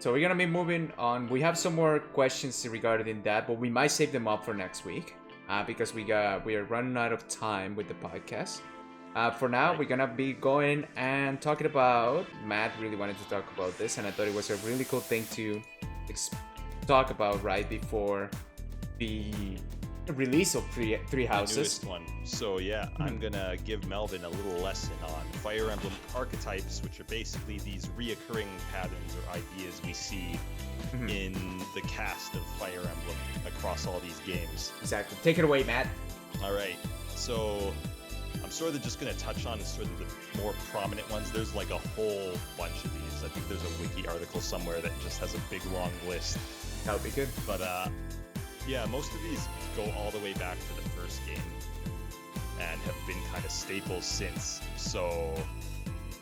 So we're gonna be moving on. We have some more questions regarding that, but we might save them up for next week because we are running out of time with the podcast. For now, we're gonna be going and talking about. Matt really wanted to talk about this, and I thought it was a really cool thing to talk about right before the release of Three Houses. The newest one. So yeah, I'm gonna give Melvin a little lesson on Fire Emblem archetypes, which are basically these reoccurring patterns or ideas we see in the cast of Fire Emblem across all these games. Exactly. Take it away, Matt. All right. So I'm sort of just gonna touch on sort of the more prominent ones. There's like a whole bunch of these. I think there's a wiki article somewhere that just has a big long list. That would be good. But yeah, most of these go all the way back to the first game and have been kind of staples since. So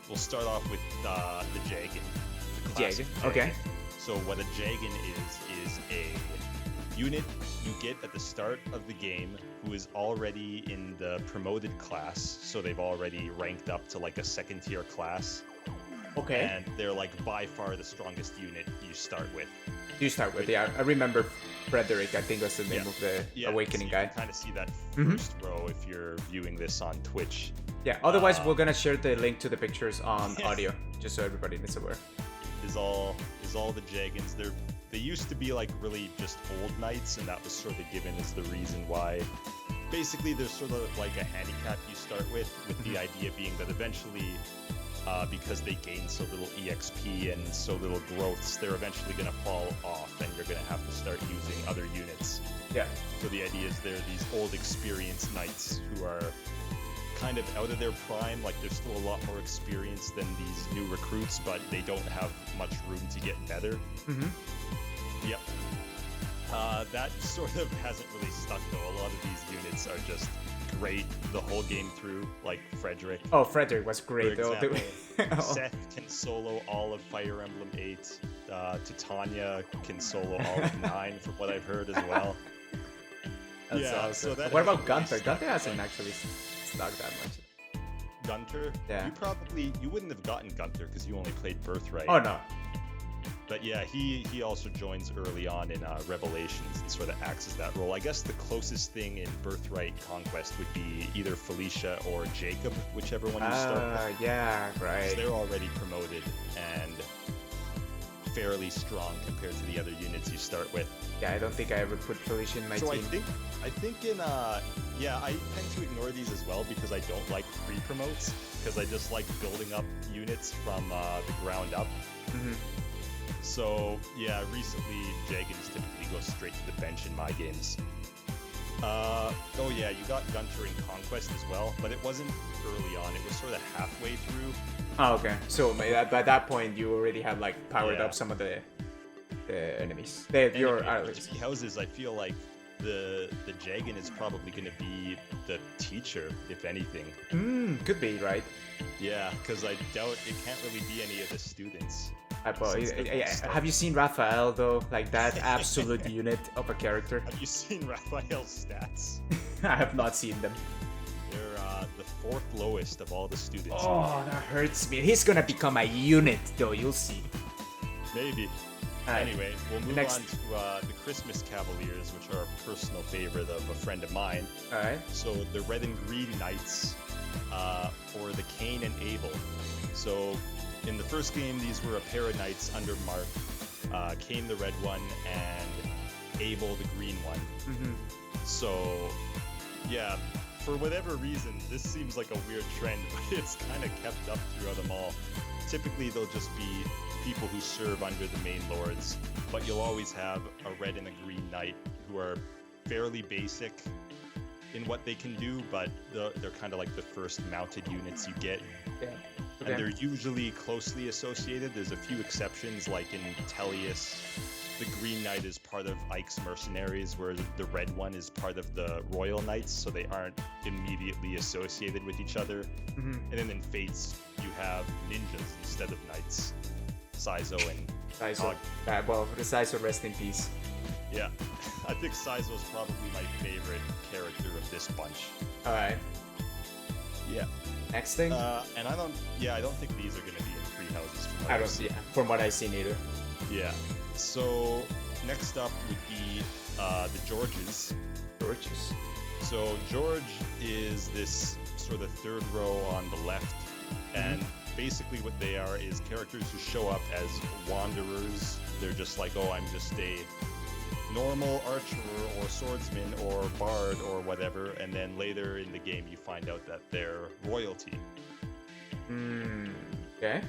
we'll start off with the Jagan. The Jagan, okay. So what a Jagan is a unit you get at the start of the game who is already in the promoted class. So they've already ranked up to like a second tier class. Okay. And they're like by far the strongest unit you start with. Yeah. I remember Frederick, I think was the name of the Awakening so guy. You can kind of see that first row if you're viewing this on Twitch. Yeah, otherwise we're gonna share the link to the pictures on audio, just so everybody is aware. Is all the Jagans. They used to be like really just old knights, and that was sort of given as the reason why. Basically, there's sort of like a handicap you start with the idea being that eventually, because they gain so little EXP and so little growths, they're eventually going to fall off, and you're going to have to start using other units. Yeah. So the idea is they're these old experienced knights who are kind of out of their prime, like they're still a lot more experienced than these new recruits, but they don't have much room to get better. Yep. That sort of hasn't really stuck though. A lot of these units are just great the whole game through, like Frederick. Oh, Frederick was great though. Seth can solo all of Fire Emblem 8. Titania can solo all of 9 from what I've heard as well. That's awesome. So what about Gunther? Gunther hasn't actually stuck that much. Gunter? Yeah. You wouldn't have gotten Gunter because you only played Birthright. Oh no. But yeah, he also joins early on in Revelations and sort of acts as that role. I guess the closest thing in Birthright Conquest would be either Felicia or Jacob, whichever one you start with. Yeah, right. So they're already promoted and fairly strong compared to the other units you start with. Yeah, I don't think I ever put Felicia in my team. I think in I tend to ignore these as well because I don't like pre-promotes because I just like building up units from the ground up. So yeah, recently Jagans typically go straight to the bench in my games. Oh yeah, you got Gunter in Conquest as well, but it wasn't early on. It was sort of halfway through. Oh, okay. So by that point, you already had like powered up some of the enemies. Your Three Houses, I feel like the Jagan is probably going to be the teacher, if anything. Could be, right? Yeah, because I doubt it can't really be any of the students. Have you seen Raphael though? Like that absolute unit of a character. Have you seen Raphael's stats? I have not seen them. They're the 4th lowest of all the students. Oh, that hurts me. He's gonna become a unit though. You'll see. Maybe. Anyway, we'll move on to the Christmas Cavaliers, which are a personal favorite of a friend of mine. Alright. So the Red and Green Knights, or the Cain and Abel. So in the first game, these were a pair of knights under Mark, Cain the red one and Abel the green one. So yeah, for whatever reason, this seems like a weird trend, but it's kind of kept up throughout them all. Typically, they'll just be people who serve under the main lords, but you'll always have a red and a green knight who are fairly basic in what they can do, but they're kind of like the first mounted units you get. Yeah. And they're usually closely associated. There's a few exceptions, like in Tellius, the Green Knight is part of Ike's mercenaries, where the red one is part of the Royal Knights, so they aren't immediately associated with each other. And then in Fates, you have ninjas instead of knights. Saizo and Saizo. Well, the Saizo, rest in peace. Yeah, I think Saizo's probably my favorite character of this bunch. Alright. Yeah. Next thing? And I don't think these are going to be in Three Houses. I don't see, from what I've seen either. Yeah. So next up would be the Georges. Georges. So George is this sort of third row on the left, and basically what they are is characters who show up as wanderers. They're just like, oh, I'm just a normal archer or swordsman or bard or whatever, and then later in the game you find out that they're royalty. Okay.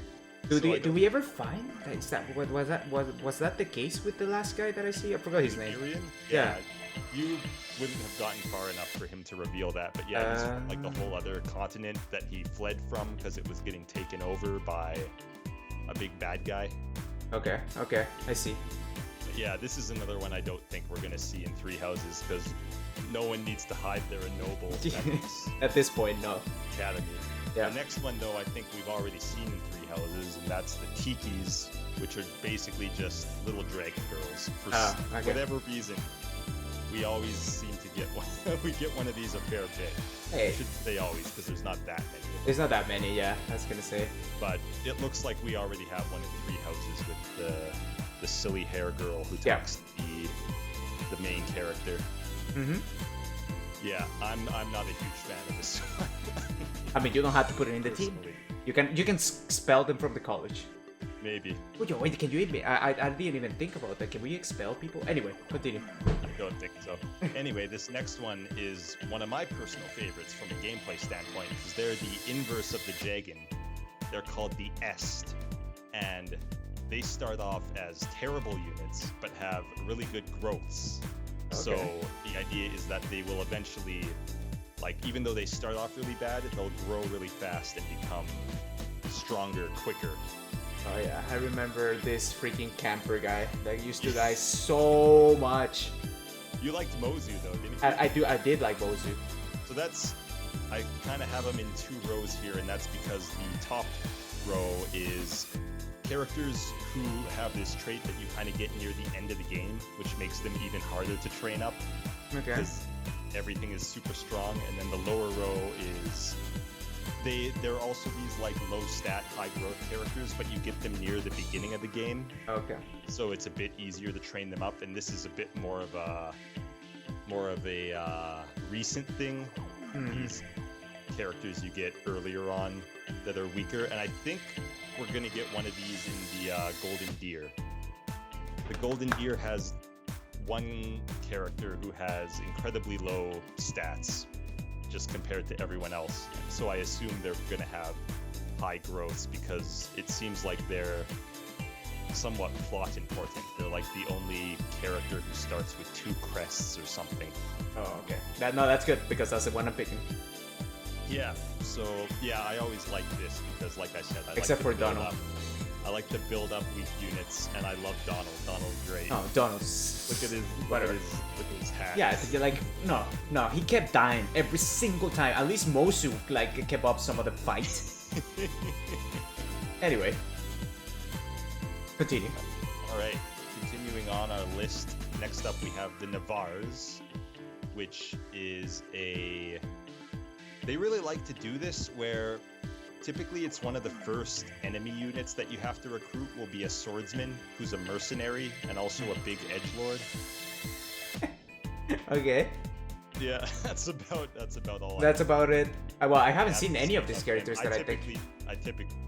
Do we ever find was that the case with the last guy that I see? I forgot his name. Tyrion? Yeah. You wouldn't have gotten far enough for him to reveal that, but yeah, he's from, like, the whole other continent that he fled from because it was getting taken over by a big bad guy. Okay, I see. But yeah, this is another one I don't think we're gonna see in Three Houses because no one needs to hide they're a noble At this point, no. academy. Yeah. The next one, though, I think we've already seen in Three Houses, and that's the Tikis, which are basically just little dragon girls. For whatever reason, we always seem to get one. We get one of these a fair bit. Hey. I shouldn't say always, because there's not that many. There's not that many, yeah, I was gonna say. But it looks like we already have one in Three Houses with the silly hair girl who talks to the main character. Yeah, I'm not a huge fan of this one. I mean, you don't have to put it in the team. You can expel them from the college. Maybe. Oh, yo, wait, can you even? I didn't even think about that. Can we expel people? Anyway, continue. I don't think so. Anyway, this next one is one of my personal favorites from a gameplay standpoint, because they're the inverse of the Jagan. They're called the Est, and they start off as terrible units, but have really good growths. Okay. So the idea is that they will eventually, like, even though they start off really bad, they'll grow really fast and become stronger, quicker. Oh yeah, I remember this freaking camper guy that used to die so much. You liked Mozu though, didn't you? I did like Mozu. So I kind of have them in two rows here, and that's because the top row is characters who have this trait that you kind of get near the end of the game, which makes them even harder to train up. Okay. Because everything is super strong, and then the lower row is they're also these like low stat, high growth characters, but you get them near the beginning of the game. Okay. So it's a bit easier to train them up, and this is a bit more of a recent thing. These characters you get earlier on that are weaker, and I think we're gonna get one of these in the Golden Deer. The Golden Deer has one character who has incredibly low stats just compared to everyone else, so I assume they're gonna have high growths because it seems like they're somewhat plot important. They're like the only character who starts with 2 crests or something. Oh, okay. That's good because that's the one I'm picking. Yeah, so yeah, I always like this because, like I said, Except for Donald. I like to build up weak units, and I love Donald. Donald's great. Oh, Donald's... Look at his hat. Yeah, like, no, he kept dying every single time. At least Mozu, like, kept up some of the fight. Anyway. Continue. Alright, continuing on our list, next up we have the Navars, which is a... They really like to do this where typically it's one of the first enemy units that you have to recruit will be a swordsman who's a mercenary and also a big edgelord. Okay. Yeah, that's about all. That's about it. Well, I haven't seen any of these characters that I think.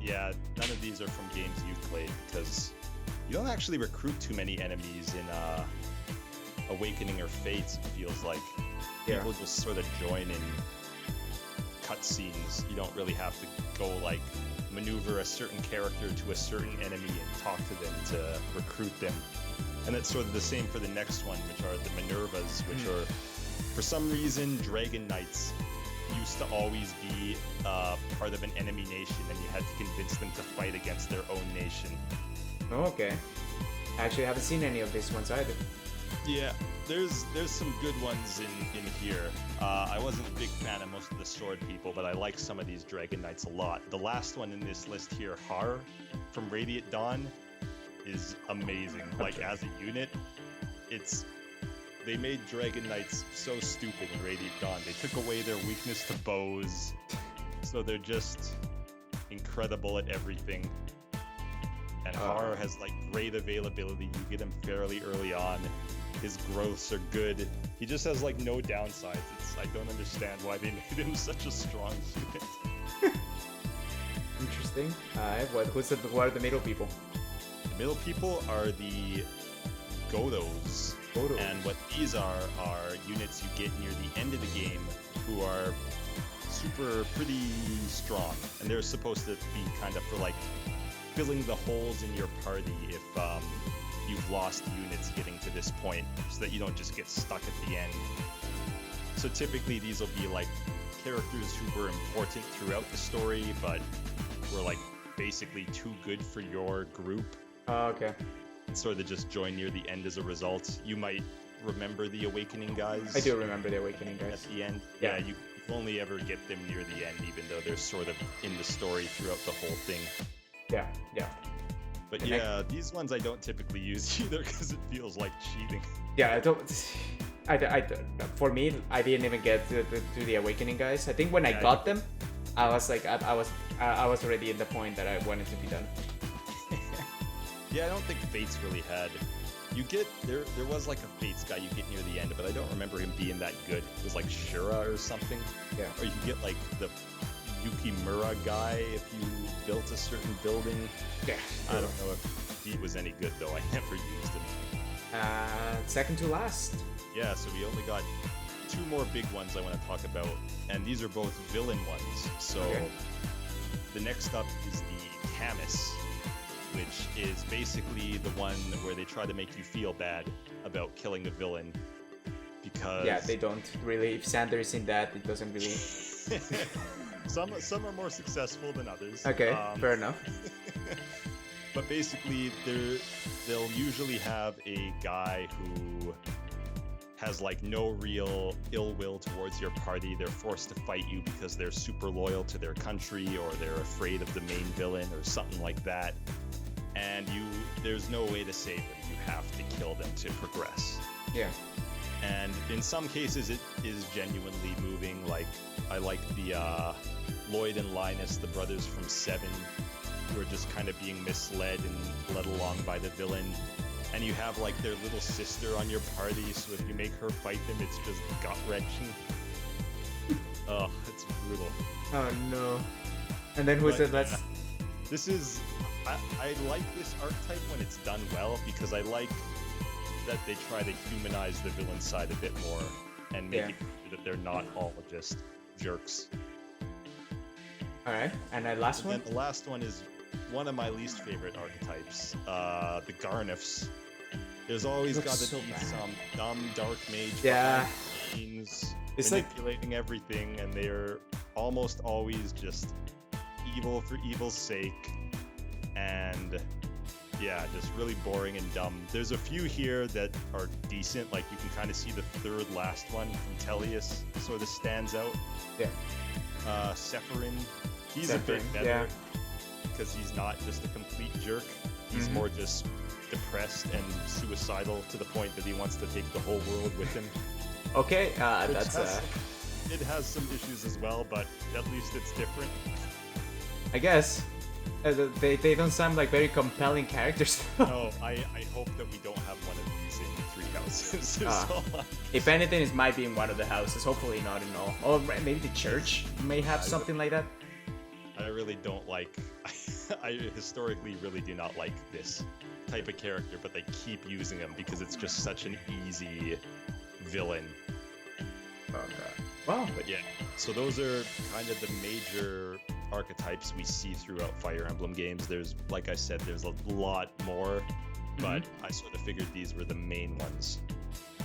Yeah, none of these are from games you've played because you don't actually recruit too many enemies in Awakening or Fates. It feels like people just sort of join in cutscenes. You don't really have to go like maneuver a certain character to a certain enemy and talk to them to recruit them. And that's sort of the same for the next one, which are the Minervas, which are, for some reason, Dragon Knights used to always be part of an enemy nation, and you had to convince them to fight against their own nation. Oh, okay. Actually, I haven't seen any of these ones either. Yeah, there's some good ones in here. I wasn't a big fan of most of the sword people, but I like some of these Dragon Knights a lot. The last one in this list here, Har, from Radiant Dawn, is amazing. Like, as a unit, they made Dragon Knights so stupid in Radiant Dawn. They took away their weakness to bows, so they're just incredible at everything. And And Har has like great availability. You get him fairly early on. His growths are good. He just has like no downsides. I don't understand why they made him such a strong unit. Interesting. What are the middle people? The middle people are the Godos. And what these are units you get near the end of the game who are pretty strong. And they're supposed to be kind of for like filling the holes in your party if you've lost units getting to this point, so that you don't just get stuck at the end. So typically these will be like characters who were important throughout the story, but were like basically too good for your group. Oh, okay. Sort of just join near the end as a result. You might remember the Awakening guys. I do remember the Awakening guys. At the end. Yeah, you only ever get them near the end, even though they're sort of in the story throughout the whole thing. Yeah. But these ones I don't typically use either because it feels like cheating. Yeah, for me, I didn't even get to the Awakening guys. I think when I got them, I was like, I was already in the point that I wanted to be done. Yeah, I don't think Fates really had. You get there was like a Fates guy you get near the end, but I don't remember him being that good. It was like Shura or something. Yeah. Or you could get like the Yukimura guy if you built a certain building. Yeah. I don't know if he was any good though. I never used him. Second to last. Yeah, so we only got two more big ones I want to talk about, and these are both villain ones. So the next up is the Camus, which is basically the one where they try to make you feel bad about killing a villain, because they don't really. If Sander is in that, it doesn't really. Some are more successful than others. Okay, fair enough. But basically, they'll usually have a guy who has like no real ill will towards your party. They're forced to fight you because they're super loyal to their country, or they're afraid of the main villain, or something like that. And there's no way to save them. You have to kill them to progress. Yeah. And in some cases, it is genuinely moving. Like, I like the Lloyd and Linus, the brothers from Seven, who are just kind of being misled and led along by the villain. And you have like their little sister on your party, so if you make her fight them, it's just gut-wrenching. Oh, it's brutal. Oh no. And then who's it? This is... I like this archetype when it's done well, because I like that they try to humanize the villain side a bit more and make it clear that they're not all just jerks. Alright, and the last one? The last one is one of my least favorite archetypes, the Garnifs. There's always got to be some dumb dark mage behind the scenes, manipulating everything, and they're almost always just evil for evil's sake. And just really boring and dumb. There's a few here that are decent, like you can kind of see the third last one from Tellius sort of stands out. Yeah. Sephirin, he's a bit better because he's not just a complete jerk. He's more just depressed and suicidal to the point that he wants to take the whole world with him. Okay, it has some issues as well, but at least it's different. I guess. They don't sound like very compelling characters. No, I hope that we don't have one of these in 3 houses. If anything, it might be in one of the houses. Hopefully not in all. Or maybe the church may have something like that. I really don't like... I historically really do not like this type of character, but they keep using him because it's just such an easy villain. Oh god. Wow. But yeah, so those are kind of the major archetypes we see throughout Fire Emblem games. There's, like I said, there's a lot more, but I sort of figured these were the main ones.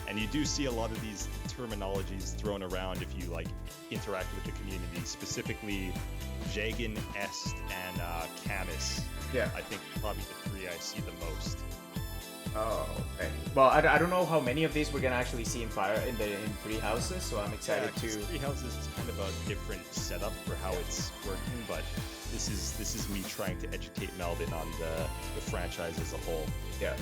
And you do see a lot of these terminologies thrown around if you like interact with the community, specifically Jagan, Est, and Camus. Yeah. I think probably the three I see the most. Oh, okay. Well, I don't know how many of these we're gonna actually see in Three Houses, so I'm excited to. Three Houses is kind of a different setup for how it's working, but this is me trying to educate Melvin on the franchise as a whole. Yeah.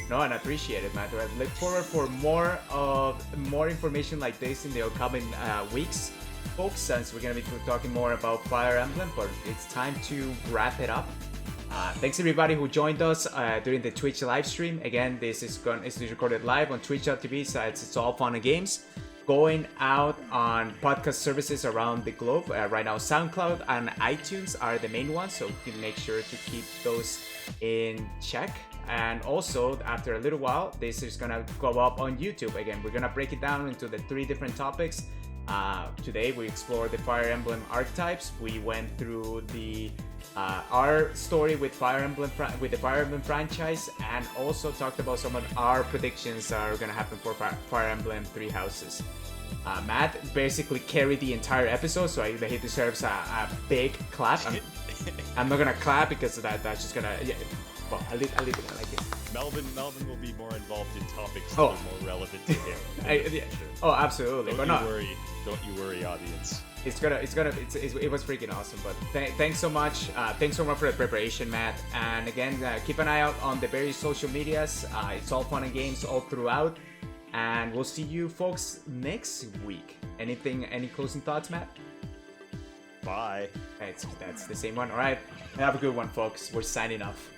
No, and I appreciate it, Matt. I look forward for more information like this in the upcoming weeks, folks. Since we're gonna be talking more about Fire Emblem, but it's time to wrap it up. Thanks everybody who joined us during the Twitch live stream. Again, this is recorded live on twitch.tv, so it's all fun and games. Going out on podcast services around the globe. Right now, SoundCloud and iTunes are the main ones, so you can make sure to keep those in check. And also, after a little while, this is gonna go up on YouTube. Again, we're gonna break it down into the 3 different topics. Today, we explored the Fire Emblem Archetypes. We went through the our story with the Fire Emblem franchise, and also talked about some of our predictions that are gonna happen for Fire Emblem 3 Houses. Matt basically carried the entire episode, so he deserves a big clap. I'm not gonna clap because that's just gonna. Yeah, well, I'll leave it like it. Melvin will be more involved in topics that are more relevant to him. Oh, absolutely. Don't you worry, audience. It was freaking awesome. But thanks so much. Thanks so much for the preparation, Matt. And again, keep an eye out on the various social medias. It's all fun and games all throughout. And we'll see you folks next week. Any closing thoughts, Matt? Bye. That's the same one. All right. Have a good one, folks. We're signing off.